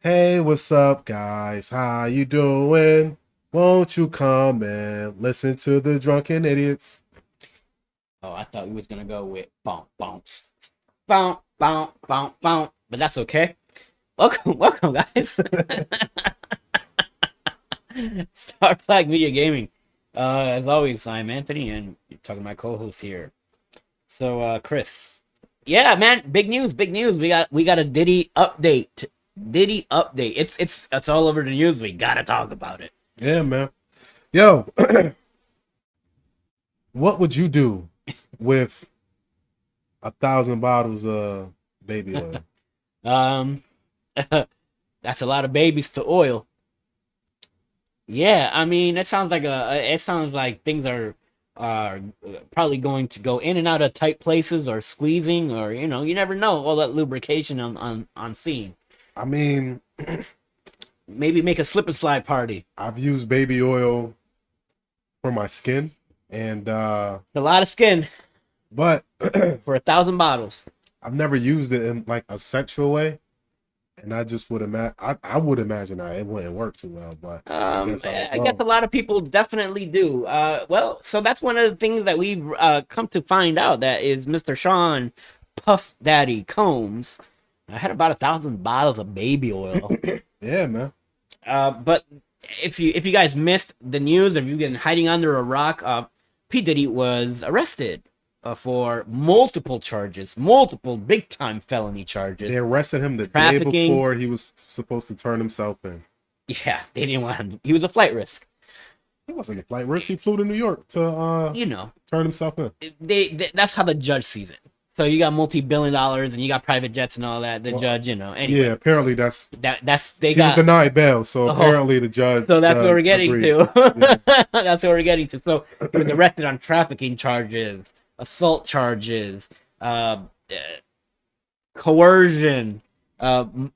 Hey, what's up, guys? How you doing? Won't you come and listen to the drunken idiots? Oh, I thought we was gonna go with bonk bonk bonk bonk bonk bonk, but that's okay. Welcome, guys. Star Flag Media Gaming. As always, I'm Anthony, and you're talking to my co-host here. So, Chris, yeah, man, big news, big news. We got a Diddy update. Diddy update. It's all over the news. We gotta talk about it. Yeah, man. Yo, what would you do with 1,000 bottles of baby oil? Um, that's a lot of babies to oil. Yeah, I mean, it sounds like things are probably going to go in and out of tight places or squeezing or you never know all that lubrication on scene. I mean, Maybe make a slip and slide party. I've used baby oil for my skin, and It's a lot of skin but for 1,000 bottles. I've never used it in like a sexual way, and I just would imagine I would imagine that it wouldn't work too well, but I guess I was I guess wrong. a lot of people definitely do. Well, so that's one of the things that we've come to find out that is Mr. Sean Puff Daddy Combs. I had about 1,000 bottles of baby oil. Yeah, man. But if you guys missed the news, if you've been hiding under a rock, P Diddy was arrested for multiple charges, multiple big time felony They charges, arrested him the day trafficking. before he was supposed to turn himself in. Yeah, they didn't want him. He was a flight risk. He wasn't a flight risk. He flew to New York to You know, turn himself in. that's how the judge sees it. So you got multi-billion dollars and you got private jets and all that. The Well, judge, yeah, anyway, apparently that's they he was got. denied bail, so Oh, apparently the judge so that's what we're getting agreed. to. Yeah. That's what we're getting to. So he was arrested on trafficking charges, assault charges, uh, coercion,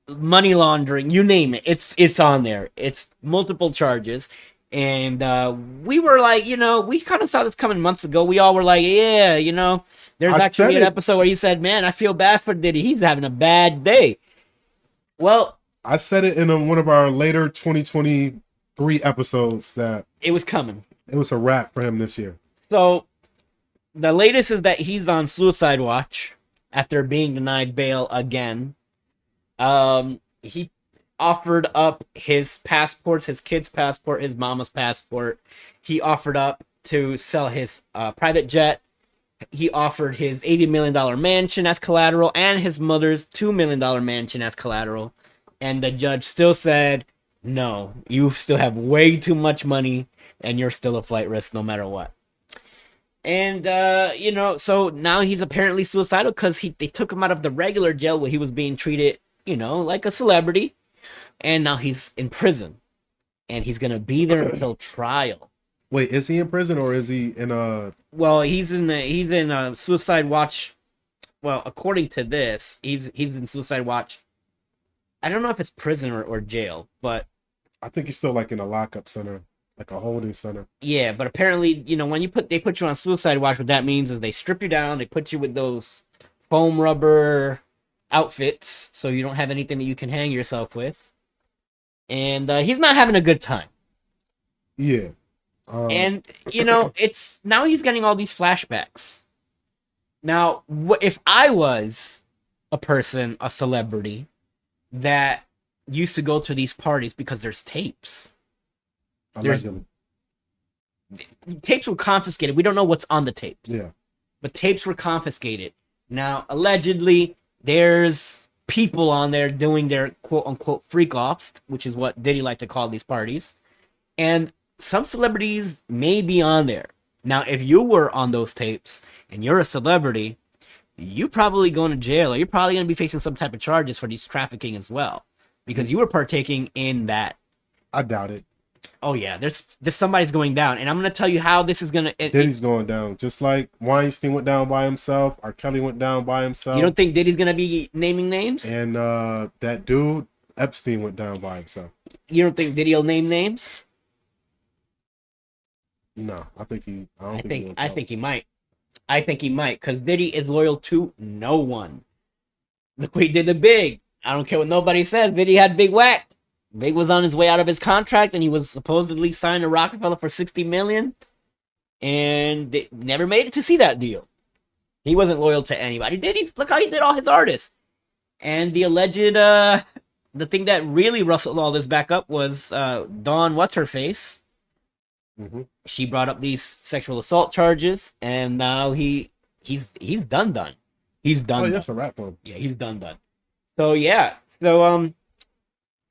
money laundering, you name it. It's on there. It's multiple charges. And we were like, we kind of saw this coming months ago. We all were like, yeah, there's I said actually an it. episode where he said, man, I feel bad for Diddy. He's having a bad day. Well, I said it in one of our later 2023 episodes that it was coming. it was a wrap for him this year. So the latest is that he's on suicide watch after being denied bail again. He offered up his passports, his kid's passport, his mama's passport. He offered up to sell his private jet. He offered his $80 million mansion as collateral and his mother's $2 million mansion as collateral. And the judge still said, no, you still have way too much money and you're still a flight risk no matter what. And so now he's apparently suicidal because they took him out of the regular jail where he was being treated, like a celebrity, and now he's in prison, and he's gonna be there until trial. Wait, is he in prison or is he in a? Well, he's in suicide watch. Well, according to this, he's in suicide watch. I don't know if it's prison or jail, but I think he's still like in a lockup center, like a holding center. yeah, but apparently, when they put you on suicide watch, what that means is they strip you down, they put you with those foam rubber outfits, so you don't have anything that you can hang yourself with, and he's not having a good time. Yeah. Um, And it's now he's getting all these flashbacks. Now, if I was a person, a celebrity that used to go to these parties because there's tapes. There's allegedly. tapes were confiscated. We don't know what's on the tapes, Yeah. but tapes were confiscated. Now, allegedly, there's people on there doing their quote unquote freak offs, which is what Diddy like to call these parties. And some celebrities may be on there. Now, if you were on those tapes and you're a celebrity, you probably going to jail, or you're probably going to be facing some type of charges for these trafficking as well, because you were partaking in that. I doubt it. Oh yeah, there's somebody's going down, and I'm going to tell you how this is going to. Diddy's going down, just like Weinstein went down by himself. R. Kelly went down by himself. You don't think Diddy's going to be naming names? And that dude Epstein went down by himself. You don't think Diddy will name names? No, I think he. I don't I think. think I think he might. I think he might, because Diddy is loyal to no one. Look what he did to Big. I don't care what nobody says. Diddy had Big whacked. Big was on his way out of his contract, and he was supposedly signed to Rockefeller for $60 million, and they never made it to see that deal. He wasn't loyal to anybody. Look how he did all his artists. And the alleged, the thing that really rustled all this back up was Dawn, what's her face? Mm-hmm. She brought up these sexual assault charges, and now he's done. He's done. Oh, yeah, that's a rap one. Yeah, he's done. So yeah,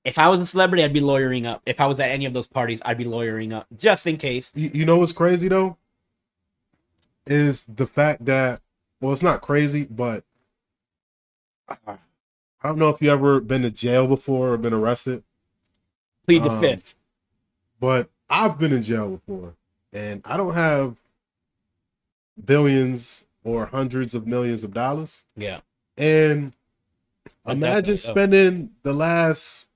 if I was a celebrity, I'd be lawyering up. If I was at any of those parties, I'd be lawyering up just in case. You know what's crazy though? Is the fact that, well, it's not crazy, but I don't know if you ever been to jail before or been arrested. Plead the fifth. But I've been in jail before, and I don't have billions or hundreds of millions of dollars. Yeah. And imagine spending the last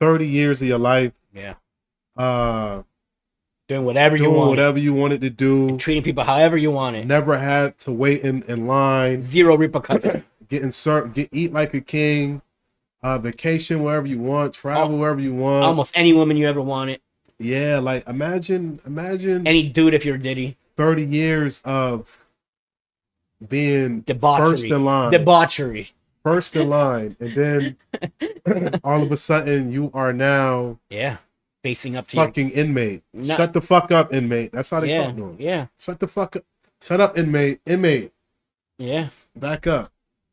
30 years of your life. Yeah. Doing whatever you wanted to do. And treating people however you wanted. Never had to wait in line. Zero repercussions. Eat like a king. Vacation wherever you want. Travel wherever you want. Almost any woman you ever wanted. Yeah, like imagine any dude if you're Diddy. 30 years of being debauchery. First in line. Debauchery. First in line, and then all of a sudden you are now facing up to fucking inmate. No. Shut the fuck up, inmate. That's how they talk to him. Yeah. Shut the fuck up. Shut up, inmate. Inmate. Yeah. Back up.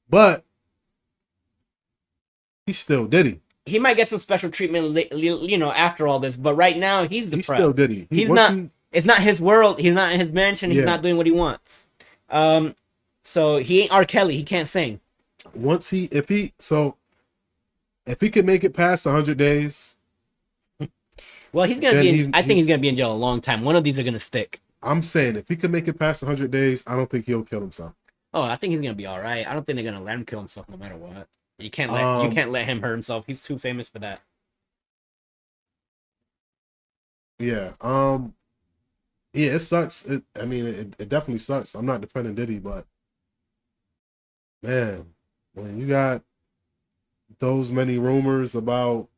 But he's still Diddy. He might get some special treatment, after all this. But right now, he's depressed. He's still Diddy. It's not his world. He's not in his mansion. He's not doing what he wants. So he ain't R. Kelly. He can't sing. If he could make it past 100 days. Well, he's gonna be. I think he's gonna be in jail a long time. One of these are gonna stick. I'm saying if he could make it past 100 days, I don't think he'll kill himself. Oh, I think he's gonna be all right. I don't think they're gonna let him kill himself no matter what. You can't let him hurt himself. He's too famous for that. Yeah. Yeah, it sucks. It definitely sucks. I'm not defending Diddy, but man, when you got those many rumors about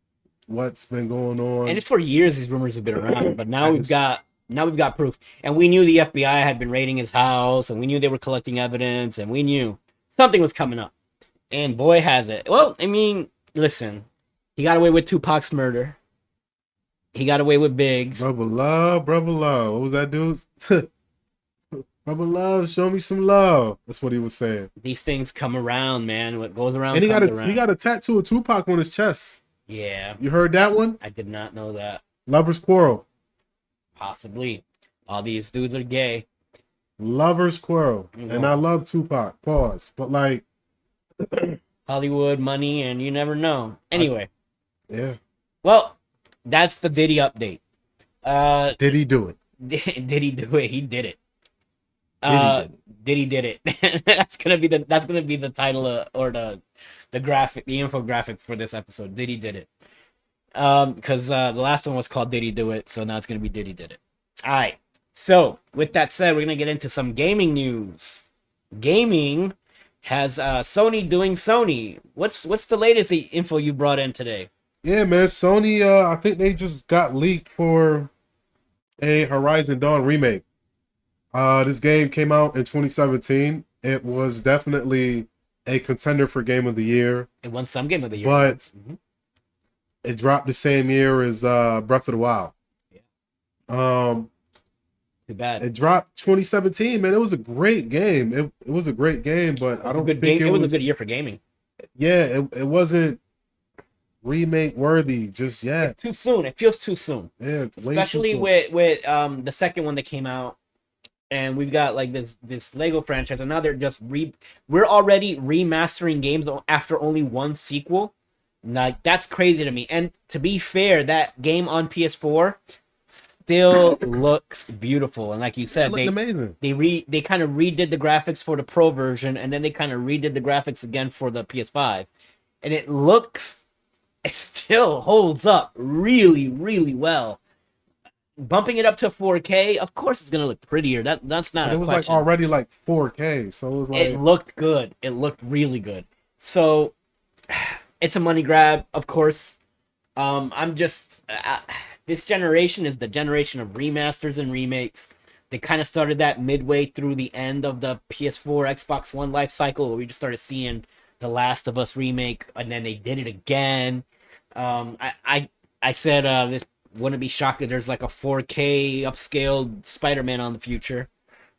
what's been going on, and it's for years these rumors have been around, but now we've got proof, and we knew the FBI had been raiding his house, and we knew they were collecting evidence, and we knew something was coming up, and boy has it. Well, I mean, listen, he got away with Tupac's murder. He got away with Biggs. Brother Love. What was that dude? Brother Love, show me some love. That's what he was saying. These things come around, man. What goes around, and he got a tattoo of Tupac on his chest. Yeah. You heard that one? I did not know that. Lovers quarrel. Possibly. All these dudes are gay. Lovers quarrel. And I love Tupac. Pause. But like Hollywood, money, and you never know. Anyway. Yeah. Well, that's the Diddy update. Did he do it? Did he do it? He did it. Diddy did it. That's gonna be the title or the graphic, the infographic for this episode. Diddy did it. Because the last one was called Diddy Do It, so now it's gonna be Diddy Did It. All right. So with that said, we're gonna get into some gaming news. Gaming has Sony doing Sony. What's the latest info you brought in today? Yeah, man. Sony, I think they just got leaked for a Horizon Dawn remake. This game came out in 2017. It was definitely a contender for Game of the Year. It won some Game of the Year. But it dropped the same year as Breath of the Wild. Yeah. Too bad. It dropped 2017, man. It was a great game. It was a great game, but I don't think it was a good year for gaming. Yeah, it wasn't remake worthy just yet. It's too soon. It feels too soon. Yeah, especially soon. with the second one that came out, and we've got like this Lego franchise, and now they're just we're already remastering games after only one sequel. Like, that's crazy to me. And to be fair, that game on PS4 still looks beautiful, and like you said, they amazing. They kind of redid the graphics for the Pro version, and then they kind of redid the graphics again for the PS5, and it still holds up really, really well. Bumping it up to 4K, of course, it's gonna look prettier. That's not a question. It was like already like 4K, so it was like it looked good. It looked really good. So it's a money grab, of course. I'm just this generation is the generation of remasters and remakes. They kind of started that midway through the end of the PS4, Xbox One life cycle, where we just started seeing the Last of Us remake, and then they did it again. I said this wouldn't be shocked if there's like a 4K upscaled Spider-Man on the future.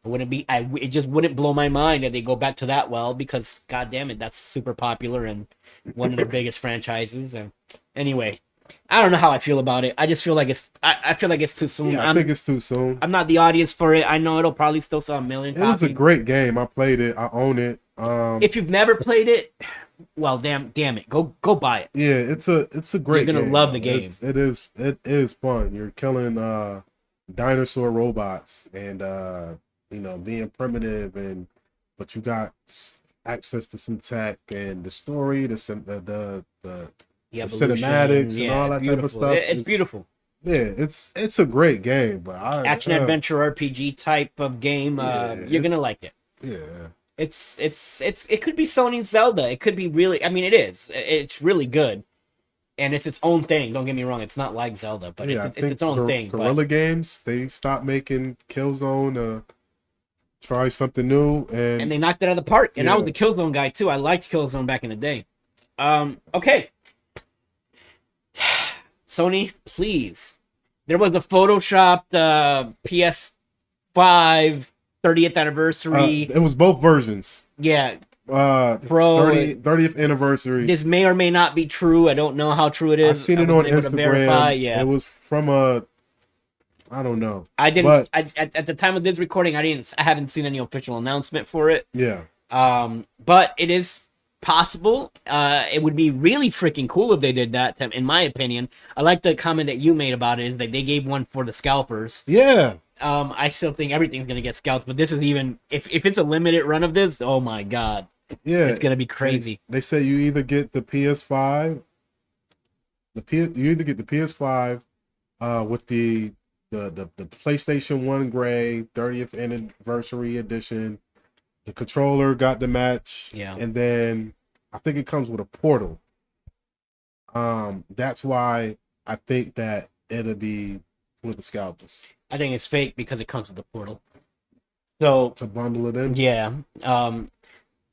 It wouldn't be. It just wouldn't blow my mind that they go back to that well, because god damn it, that's super popular and one of their biggest franchises. And anyway, I don't know how I feel about it. I just feel like I feel like it's too soon. Yeah, I think it's too soon. I'm not the audience for it. I know it'll probably still sell a million It copies. was a great game. I played it. I own it. If you've never played it, well, damn it, go buy it. Yeah, it's a great. You're gonna game, love though. the game. It is fun. You're killing dinosaur robots and being primitive, but you got access to some tech and the story, the cinematics and all that type of stuff. It's beautiful. Yeah, it's a great game, but Action adventure RPG type of game. You're gonna like it. Yeah. It could be Sony's Zelda. It could be really. I mean, it is. It's really good, and it's its own thing. Don't get me wrong. It's not like Zelda, but it's its own thing. Guerrilla Games, they stopped making Killzone. Try something new, and they knocked it out of the park. And I was the Killzone guy too. I liked Killzone back in the day. Okay. Sony, please. There was the photoshopped PS5 30th anniversary. It was both versions. Yeah. Pro 30th anniversary. This may or may not be true. I don't know how true it is. I've seen it on Instagram. Yeah. It was from I don't know. I didn't. At the time of this recording, I haven't seen any official announcement for it. Yeah. But it is possible. It would be really freaking cool if they did that. In my opinion, I like the comment that you made about it. Is that they gave one for the scalpers. Yeah. I still think everything's gonna get scalped, but this is even if it's a limited run of this. Oh my god. Yeah. It's gonna be crazy. They say you either get the PS5, you either get the PS5, with the PlayStation 1 Gray 30th anniversary edition. The controller got the match. Yeah. And then I think it comes with a portal. That's why I think that it'll be with the scalpers. I think it's fake because it comes with the portal. So to bundle it in. Yeah.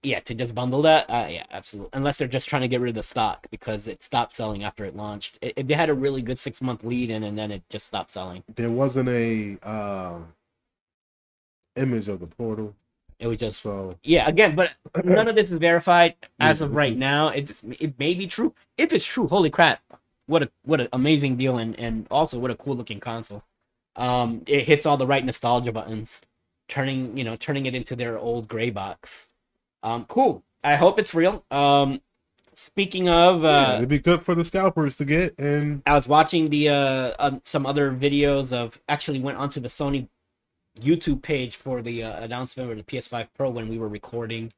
Yeah, to just bundle that. Yeah, absolutely. Unless they're just trying to get rid of the stock because it stopped selling after it launched. They had a really good 6-month lead in, and then it just stopped selling. There wasn't a image of the portal. It was just yeah. Again, but none of this is verified as of right now. It may be true. If it's true, holy crap! What an amazing deal, and also what a cool looking console. It hits all the right nostalgia buttons, turning it into their old gray box. Cool. I hope it's real. Speaking of, it'd be good for the scalpers to get. And I was watching the some other videos of actually went onto the Sony YouTube page for the announcement of the PS5 Pro when we were recording,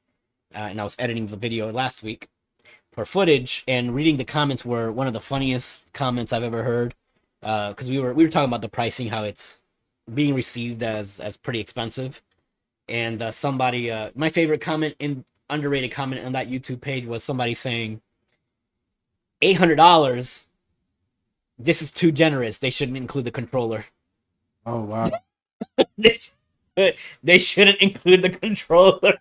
and I was editing the video last week for footage, and reading the comments were one of the funniest comments I've ever heard, because we were talking about the pricing, how it's being received as pretty expensive, and somebody my favorite comment underrated comment on that YouTube page was somebody saying $800, this is too generous, they shouldn't include the controller. Oh wow. They shouldn't include the controller,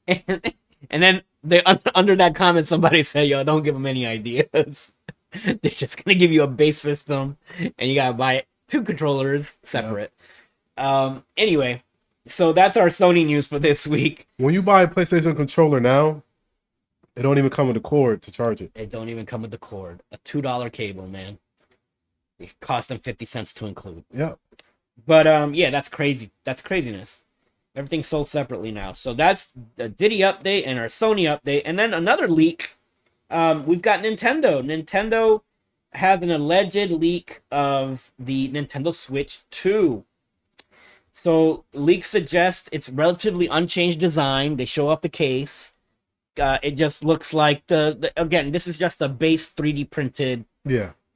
and then they under that comment somebody said, "Yo, don't give them any ideas. They're just gonna give you a base system, and you gotta buy 2 controllers separate." Yeah. Anyway, so that's our Sony news for this week. When you buy a PlayStation controller now, it don't even come with a cord to charge it. It don't even come with the cord. A $2 cable, man. It costs them 50 cents to include. Yeah. But yeah, that's crazy. That's craziness. Everything's sold separately now. So that's the Diddy update and our Sony update. And then another leak. We've got Nintendo. Nintendo has an alleged leak of the Nintendo Switch 2. So leaks suggest it's relatively unchanged design. They show up the case. It just looks like again, this is just a base 3D printed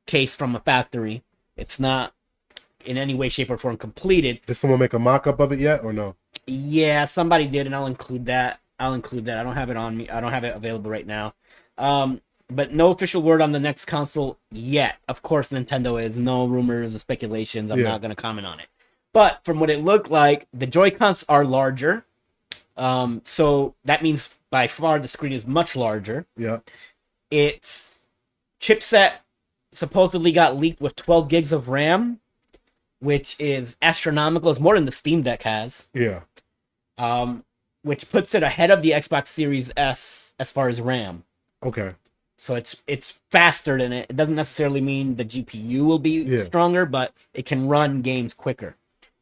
case from a factory. It's not in any way, shape, or form completed. Did someone make a mock-up of it yet, or no? Yeah, somebody did, and I'll include that. I don't have it on me. I don't have it available right now. but no official word on the next console yet. Of course, Nintendo is. No rumors or speculations. I'm not going to comment on it. But from what it looked like, the Joy-Cons are larger. So that means by far the screen is much larger. Yeah. Its chipset supposedly got leaked with 12 gigs of RAM, which is astronomical. It's more than the Steam Deck has. Yeah. Which puts it ahead of the Xbox Series S as far as RAM. Okay. So it's faster than it. It doesn't necessarily mean the GPU will be stronger, but it can run games quicker.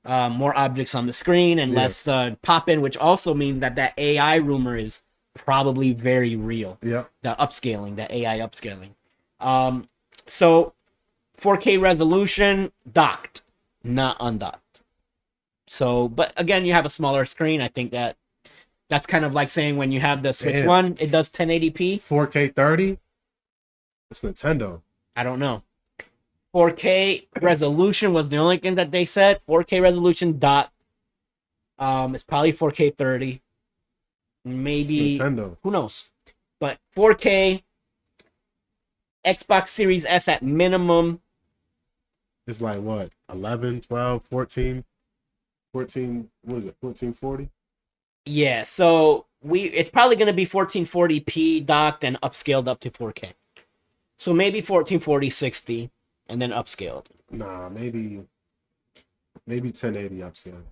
More objects on the screen and less pop-in, which also means that AI rumor is probably very real. Yeah. The upscaling, the AI upscaling. So 4K resolution docked, not undocked. So, but again, you have a smaller screen. I think that's kind of like saying when you have the Switch One, it does 1080p. 4K 30? It's Nintendo. I don't know. 4K resolution was the only thing that they said. 4K resolution dot. It's probably 4K 30. Maybe Nintendo. Who knows? But 4K Xbox Series S at minimum. It's like what? 11, 12, 14? 14, what is it? 1440? Yeah, so it's probably going to be 1440p docked and upscaled up to 4K. So maybe 1440 60 and then upscaled. Nah, maybe 1080 upscaled.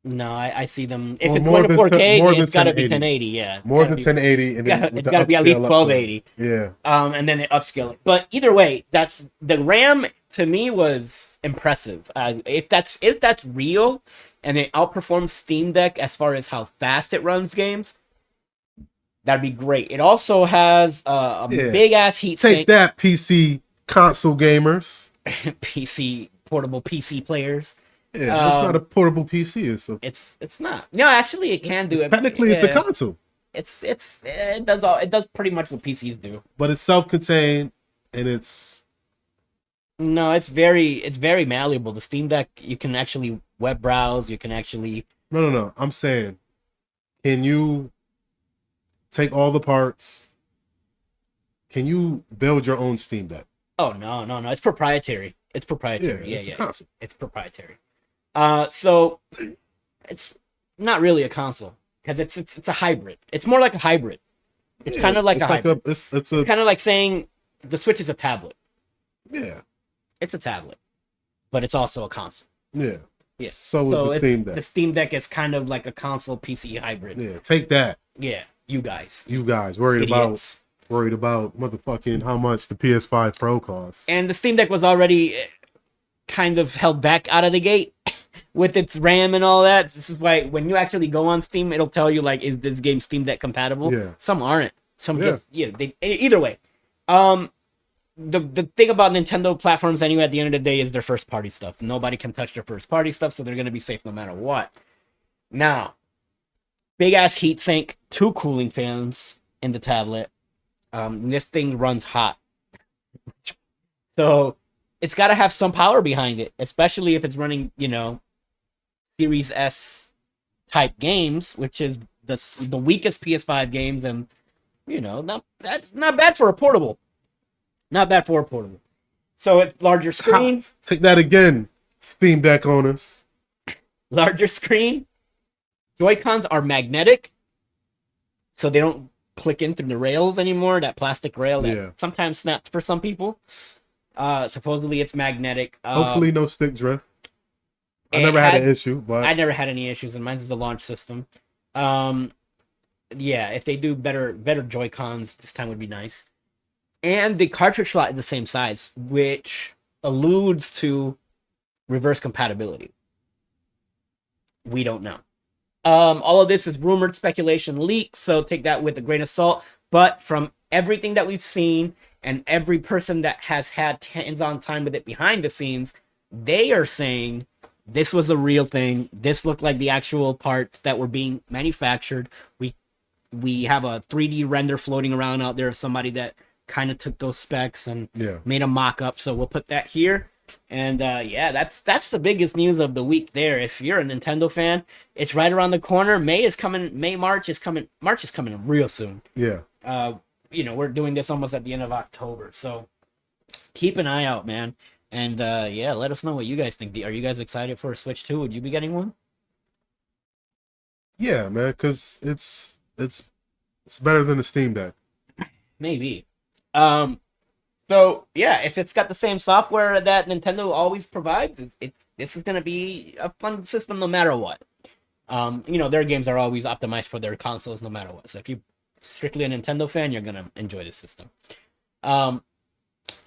No, I see them. If it's going to 4K, it's got to be 1080. Yeah, more than 1080, and then it's got to be at least 1280. Yeah. And then they upscale it. But either way, that the RAM to me was impressive. If that's real, and it outperforms Steam Deck as far as how fast it runs games, that'd be great. It also has a big ass heat Take sink. that, PC console gamers. PC portable PC players. Yeah, it's not a portable PC. It's not. No, actually, it can do it. Technically, it's the console. It does pretty much what PCs do. But it's self-contained, and it's very malleable. The Steam Deck, you can actually web browse. You can actually no. I'm saying, can you take all the parts? Can you build your own Steam Deck? Oh no! It's proprietary. It's proprietary. Yeah. It's proprietary. So it's not really a console because it's a hybrid. It's more like a hybrid. It's kind of like a hybrid. It's kind of like saying the Switch is a tablet. Yeah. It's a tablet, but it's also a console. Yeah. Yeah. So is the Steam Deck. The Steam Deck is kind of like a console PC hybrid. Yeah. Take that. Yeah. You guys worried idiots. about motherfucking how much the PS5 Pro costs. And the Steam Deck was already kind of held back out of the gate with its RAM and all that. This is why when you actually go on Steam, it'll tell you like, is this game Steam Deck compatible? Yeah. Some aren't. Some just either way. The thing about Nintendo platforms anyway at the end of the day is their first party stuff. Nobody can touch their first party stuff, so they're gonna be safe no matter what. Now, big ass heatsink, 2 cooling fans in the tablet. This thing runs hot. So it's got to have some power behind it, especially if it's running, Series S type games, which is the weakest PS5 games, and that's not bad for a portable. Not bad for a portable. So it's larger screen. Take that again, Steam Deck owners. Larger screen. Joy-Cons are magnetic, so they don't click into the rails anymore. That plastic rail that sometimes snaps for some people. Supposedly it's magnetic. Hopefully no stick drift. I never had an issue, but I never had any issues, and mine's is a launch system. If they do better Joy-Cons this time would be nice. And the cartridge slot is the same size, which alludes to reverse compatibility. We don't know. All of this is rumored speculation leaks, so take that with a grain of salt. But from everything that we've seen and every person that has had hands-on time with it behind the scenes, they are saying this was a real thing. This looked like the actual parts that were being manufactured. We have a 3D render floating around out there of somebody that kind of took those specs and made a mock-up. So we'll put that here. And that's the biggest news of the week there. If you're a Nintendo fan, it's right around the corner. March is coming real soon. Yeah. we're doing this almost at the end of October, so keep an eye out, man. And yeah, let us know what you guys think. Are you guys excited for a Switch 2? Would you be getting one? Yeah, man, because it's better than the Steam Deck. Maybe. Um, so yeah, if it's got the same software that Nintendo always provides, it's this is gonna be a fun system no matter what. Their games are always optimized for their consoles no matter what. So if you strictly a Nintendo fan, you're gonna enjoy this system. Um,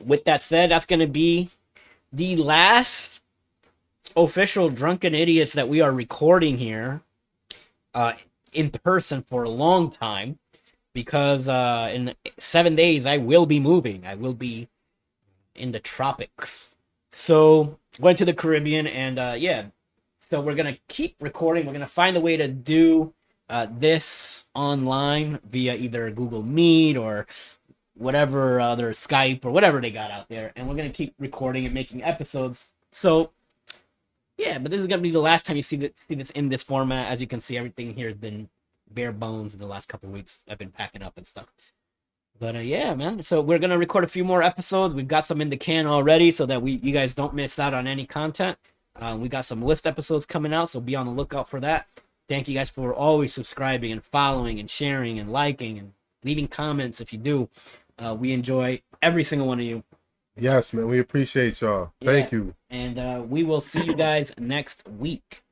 with that said, that's gonna be the last official Drunken Idiots that we are recording here uh, in person for a long time because in 7 days I will be moving. I will be in the tropics. So went to the Caribbean and yeah. So we're gonna keep recording. We're gonna find a way to do this online via either Google Meet or whatever other Skype or whatever they got out there, and we're gonna keep recording and making episodes. So yeah, but this is gonna be the last time you see this in this format. As you can see, everything here has been bare bones in the last couple of weeks. I've been packing up and stuff. But yeah, man. So we're gonna record a few more episodes. We've got some in the can already, so that you guys don't miss out on any content. We got some list episodes coming out, so be on the lookout for that. Thank you guys for always subscribing and following and sharing and liking and leaving comments if you do. We enjoy every single one of you. Yes, man, we appreciate y'all. Thank you. And we will see you guys next week.